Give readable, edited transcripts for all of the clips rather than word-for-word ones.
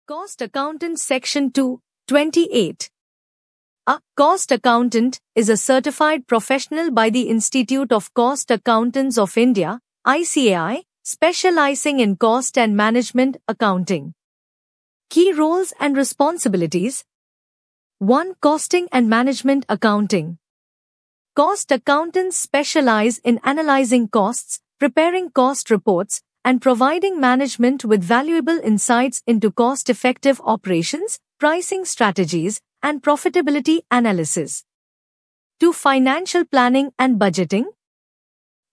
Cost Accountant Section 228. A cost accountant is a certified professional by the Institute of Cost Accountants of India, ICAI, specializing in cost and management accounting. Key roles and responsibilities. 1. Costing and management accounting. Cost accountants specialize in analyzing costs, preparing cost reports, and providing management with valuable insights into cost-effective operations, pricing strategies, and profitability analysis. 2. Financial planning and budgeting.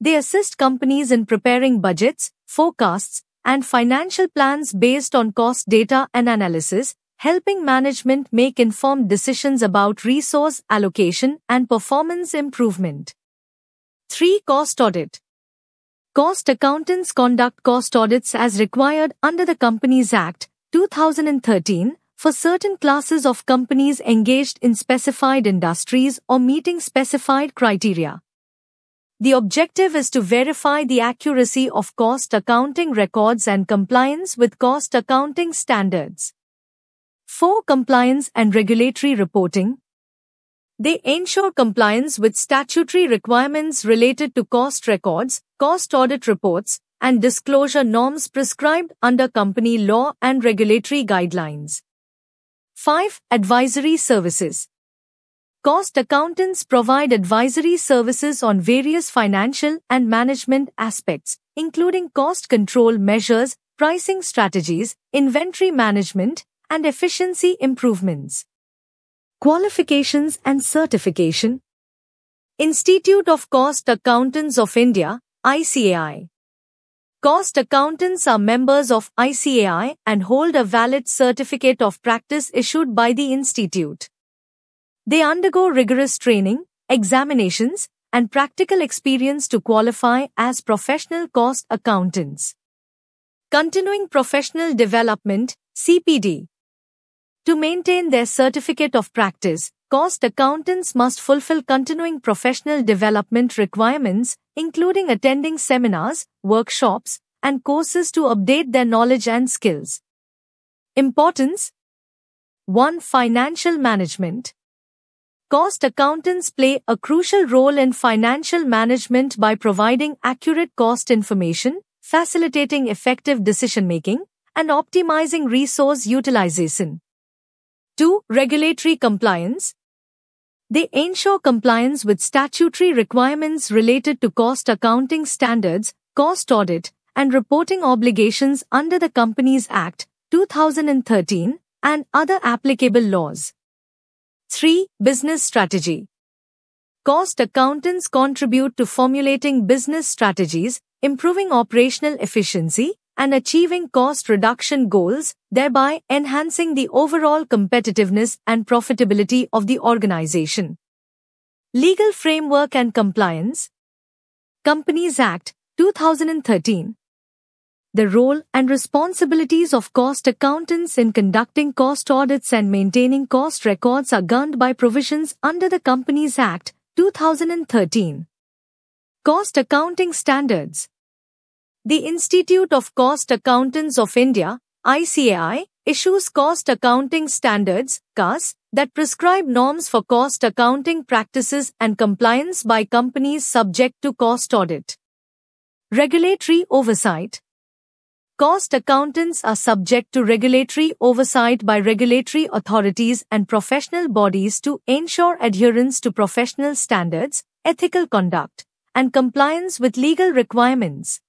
They assist companies in preparing budgets, forecasts, and financial plans based on cost data and analysis, helping management make informed decisions about resource allocation and performance improvement. 3. Cost audit. Cost accountants conduct cost audits as required under the Companies Act, 2013, for certain classes of companies engaged in specified industries or meeting specified criteria. The objective is to verify the accuracy of cost accounting records and compliance with cost accounting standards. 4. Compliance and regulatory reporting. They ensure compliance with statutory requirements related to cost records, cost audit reports, and disclosure norms prescribed under company law and regulatory guidelines. 5. Advisory services. Cost accountants provide advisory services on various financial and management aspects, including cost control measures, pricing strategies, inventory management, and efficiency improvements. Qualifications and certification. Institute of Cost Accountants of India, ICAI. Cost accountants are members of ICAI and hold a valid certificate of practice issued by the institute. They undergo rigorous training, examinations, and practical experience to qualify as professional cost accountants. Continuing Professional Development, CPD. To maintain their certificate of practice, cost accountants must fulfill continuing professional development requirements, including attending seminars, workshops, and courses to update their knowledge and skills. Importance. 1. Financial management. Cost accountants play a crucial role in financial management by providing accurate cost information, facilitating effective decision-making, and optimizing resource utilization. 2. Regulatory compliance. They ensure compliance with statutory requirements related to cost accounting standards, cost audit, and reporting obligations under the Companies Act, 2013, and other applicable laws. 3. Business strategy. Cost accountants contribute to formulating business strategies, improving operational efficiency, and achieving cost reduction goals, thereby enhancing the overall competitiveness and profitability of the organization. Legal framework and compliance. Companies Act, 2013. The role and responsibilities of cost accountants in conducting cost audits and maintaining cost records are governed by provisions under the Companies Act, 2013. Cost accounting standards. The Institute of Cost Accountants of India, ICAI, issues cost accounting standards, CAS, that prescribe norms for cost accounting practices and compliance by companies subject to cost audit. Regulatory oversight. Cost accountants are subject to regulatory oversight by regulatory authorities and professional bodies to ensure adherence to professional standards, ethical conduct, and compliance with legal requirements.